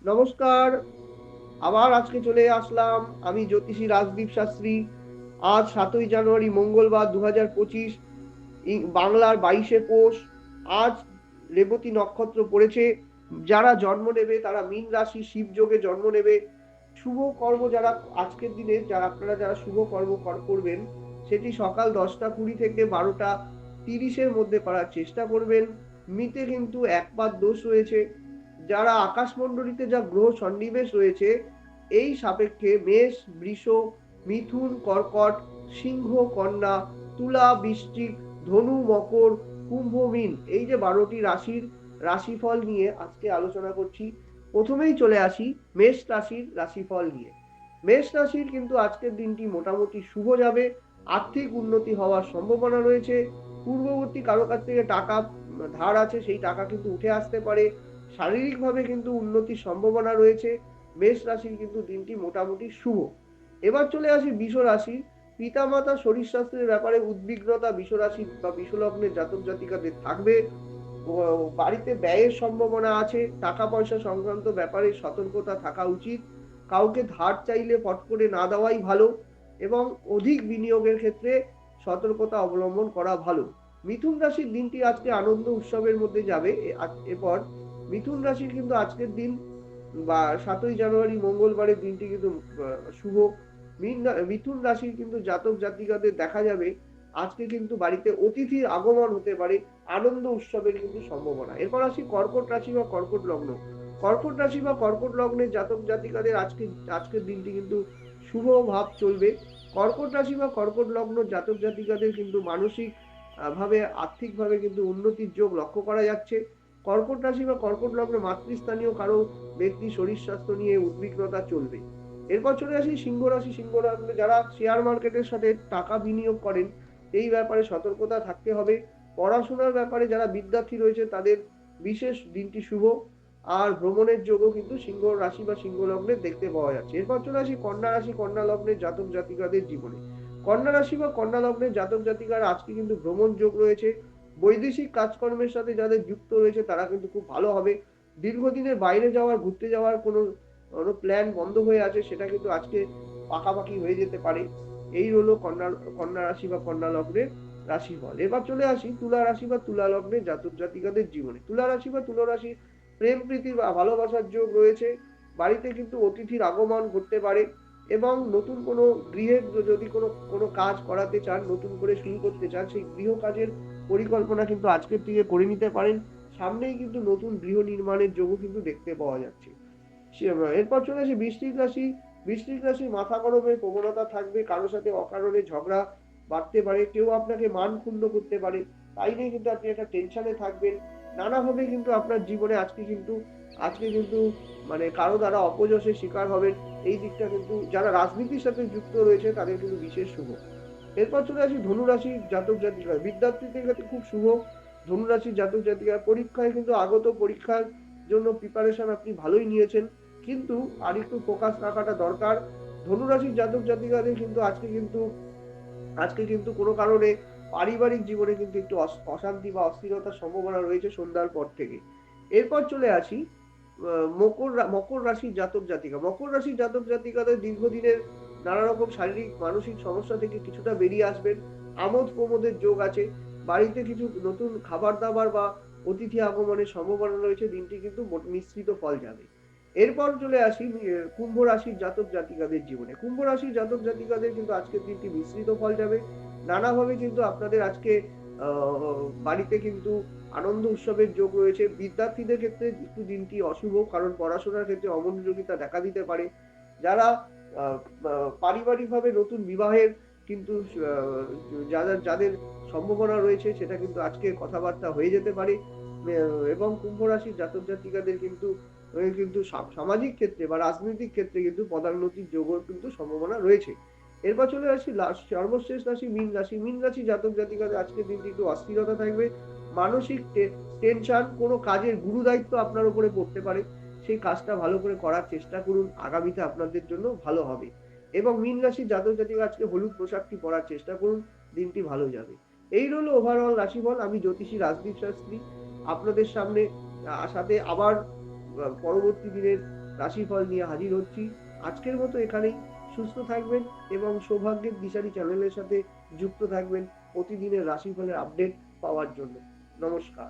নমস্কার। আবার আজকে চলে আসলাম আমি জ্যোতিষী রাজদীপ শাস্ত্রী। আজ 7ই জানুয়ারি মঙ্গলবার 2025, বাংলার 22শে পৌষ। আজ রেবতী নক্ষত্র পড়েছে। যারা জন্ম নেবে তারা মীন রাশি শিবযোগে জন্ম নেবে। শুভ কর্ম যারা আজকের দিনে যারা শুভ কর্ম করবেন, সেটি সকাল 10টা 20 থেকে 12টা 30-এর মধ্যে করার চেষ্টা করবেন। মিতে কিন্তু একপাত দোষ রয়েছে। যারা আকাশমণ্ডলীতে যা গ্রহ সন্নিবেশ রয়েছে, এই সাপেক্ষে মেষ, বৃষ, মিথুন, কর্কট, সিংহ, কন্যা, তুলা, বৃশ্চিক, ধনু, মকর, কুম্ভ, মীন, এই যে 12টি রাশির রাশিফল নিয়ে আজকে আলোচনা করছি। প্রথমেই চলে আসি মেষ রাশির রাশিফল নিয়ে। মেষ রাশির কিন্তু আজকের দিনটি মোটামুটি শুভ যাবে। আর্থিক উন্নতি হওয়ার সম্ভাবনা রয়েছে। পূর্ববর্তী কারো কাছ থেকে টাকা ধার আছে, সেই টাকা কিন্তু উঠে আসতে পারে। শারীরিকভাবে কিন্তু উন্নতির সম্ভাবনা রয়েছে। মেষ রাশির কিন্তু দিনটি মোটামুটি শুভ। এবার চলে আসি বৃষ রাশি। পিতামাতা শরীর স্বাস্থ্যের ব্যাপারে উদ্বিগ্নতা বৃষ রাশি বা বৃষ লগ্নের জাতক জাতিকাদের থাকবে। বাড়িতে ব্যয়ের সম্ভাবনা আছে। টাকা পয়সা সংক্রান্ত ব্যাপারে সতর্কতা থাকা উচিত। কাউকে ধার চাইলে ফট করে না দেওয়াই ভালো, এবং অধিক বিনিয়োগের ক্ষেত্রে সতর্কতা অবলম্বন করা ভালো। মিথুন রাশির দিনটি আজকে আনন্দ উৎসবের মধ্যে যাবে। এরপর মিথুন রাশির কিন্তু আজকের দিন বা 7ই জানুয়ারি মঙ্গলবারের দিনটি কিন্তু শুভ। মিথুন রাশির কিন্তু জাতক জাতিকাদের দেখা যাবে আজকে কিন্তু বাড়িতে অতিথির আগমন হতে পারে। আনন্দ উৎসবের কিন্তু সম্ভাবনা। এরপর আসি কর্কট রাশি বা কর্কট লগ্ন। কর্কট রাশি বা কর্কট লগ্নের জাতক জাতিকাদের আজকের দিনটি কিন্তু শুভ ভাব চলবে। কর্কট রাশি বা কর্কট লগ্ন জাতক জাতিকাদের কিন্তু মানসিক ভাবে আর্থিকভাবে কিন্তু উন্নতির যোগ লক্ষ্য করা যাচ্ছে। কর্কট রাশি বা কর্কট লগ্ন মাতৃস্থানীয় কারো ব্যক্তি শরীর স্বাস্থ্য নিয়ে উদ্বিগ্নতা চলবে। এরপর চলে আসি সিংহ রাশি। সিংহ লগ্নে যারা শেয়ার মার্কেটের সাথে টাকা বিনিয়োগ করেন, এই ব্যাপারে সতর্কতা থাকতে হবে। পড়াশোনার ব্যাপারে যারা বিদ্যার্থী রয়েছে তাদের বিশেষ দিনটি শুভ। আর ভ্রমণের যোগও কিন্তু সিংহ রাশি বা সিংহ লগ্নে দেখতে পাওয়া যাচ্ছে। এরপর চলে আসি কন্যা রাশি। কন্যা লগ্নের জাতক জাতিকাদের জীবনে, কন্যা রাশি বা কন্যা লগ্নের জাতক জাতিকার আজকে কিন্তু ভ্রমণ যোগ রয়েছে। বৈদেশিক কাজকর্মের সাথে যাদের যুক্ত রয়েছে তারা কিন্তু খুব ভালো হবে। দীর্ঘদিনের বাইরে যাওয়ার, ঘুরতে যাওয়ার কোনো প্ল্যান বন্ধ হয়ে আছে, সেটা কিন্তু আজকে পাকাপাকি হয়ে যেতে পারে। এই হলো কন্যা রাশি বা কন্যা লগ্নের রাশিফল। এবার চলে আসি তুলা রাশি বা তুলা লগ্নের জাতক জাতিকাদের জীবনে। তুলা রাশি বা তুলা রাশি প্রেম প্রীতি বা ভালোবাসার যোগ রয়েছে। বাড়িতে কিন্তু অতিথির আগমন ঘটতে পারে, এবং নতুন কোনো গৃহের যদি কোনো কোনো কাজ করাতে চান, নতুন করে শুরু করতে চান, সেই গৃহ কাজের পরিকল্পনা কিন্তু আজকের থেকে করে নিতে পারেন। সামনেই কিন্তু নতুন গৃহ নির্মাণের যোগও কিন্তু দেখতে পাওয়া যাচ্ছে। এরপর চলে আসে বৃশ্চিক রাশি। বৃশ্চিক রাশি মাথা গরমের প্রবণতা থাকবে। কারো সাথে অকারণে ঝগড়া বাড়তে পারে, কেউ আপনাকে মান ক্ষুণ্ণ করতে পারে, তাই নিয়ে কিন্তু আপনি একটা টেনশনে থাকবেন। নানাভাবে কিন্তু আপনার জীবনে আজকে কিন্তু মানে কারো দ্বারা অপযশের শিকার হবেন। এই দিকটা কিন্তু যারা রাজনীতির সাথে যুক্ত রয়েছে তাদের কিন্তু বিশেষ শুভ। এরপর চলে আসি ধনুরাশির জাতক জাতিকা। বিদ্যার্থীদের ক্ষেত্রে খুব শুভ। ধনুরাশির জাতক জাতিকা পরীক্ষায় কিন্তু আগত পরীক্ষার জন্য প্রিপারেশন আপনি ভালোই নিয়েছেন, কিন্তু আর একটু ফোকাস রাখাটা দরকার। ধনুরাশির জাতক জাতিকাদের কিন্তু আজকে কিন্তু কোনো কারণে পারিবারিক জীবনে কিন্তু একটু অশান্তি বা অস্থিরতার সম্ভাবনা রয়েছে সন্ধ্যার পর থেকে। এরপর চলে আসি মকর রাশির জাতক জাতিকা। মকর রাশির জাতক জাতিকাদের দীর্ঘদিনের নানা রকম শারীরিক মানসিক সমস্যা থেকে কিছুটা বেরিয়ে আসবেন। আমোদ প্রমোদের যোগ আছে। বাড়িতে কিছু নতুন খাবার দাবার বা অতিথি আগমনের সম্ভাবনা রয়েছে। দিনটি কিন্তু মিশ্রিত ফল যাবে। এরপর চলে আসি কুম্ভ রাশির জাতক জাতিকাদের জীবনে। কুম্ভ রাশির জাতক জাতিকাদের কিন্তু আজকের দিনটি মিশ্রিত ফল যাবে। নানাভাবে কিন্তু আপনাদের আজকে বাড়িতে কিন্তু আনন্দ উৎসবের যোগ রয়েছে। বিদ্যার্থীদের ক্ষেত্রে একটু দিনটি অশুভ, কারণ পড়াশোনার ক্ষেত্রে অমনোযোগিতা দেখা দিতে পারে। যারা পারিবারিকভাবে নতুন বিবাহের কিন্তু যাদের সম্ভাবনা রয়েছে, সেটা কিন্তু আজকে কথাবার্তা হয়ে যেতে পারে। এবং কুম্ভ রাশির জাতক জাতিকাদের কিন্তু সামাজিক ক্ষেত্রে বা রাজনৈতিক ক্ষেত্রে কিন্তু পদোন্নতির যোগও কিন্তু সম্ভাবনা রয়েছে। এরপর চলে আসি সর্বশেষ রাশি মীন রাশি। মীন রাশি জাতক জাতিকাদের আজকের দিনটি একটু অস্থিরতা থাকবে। মানসিক টেনশন, কোনো কাজের গুরু দায়িত্ব আপনার উপরে পড়তে পারে। সেই কাজটা ভালো করে করার চেষ্টা করুন, আগামীতে আপনাদের জন্য ভালো হবে। এবং মীন রাশির জাতক জাতিকা আজকে হলুদ পোশাকটি পরার চেষ্টা করুন, দিনটি ভালো যাবে। এই হলো ওভারঅল রাশিফল। আমি জ্যোতিষী রাজদীপ শাস্ত্রী আপনাদের সামনে সাথে আবার পরবর্তী দিনের রাশিফল নিয়ে হাজির হচ্ছি। আজকের মতো এখানেই। সুস্থ থাকবেন এবং সৌভাগ্যের দিশারি চ্যানেলের সাথে যুক্ত থাকবেন প্রতিদিনের রাশিফলের আপডেট পাওয়ার জন্য। নমস্কার।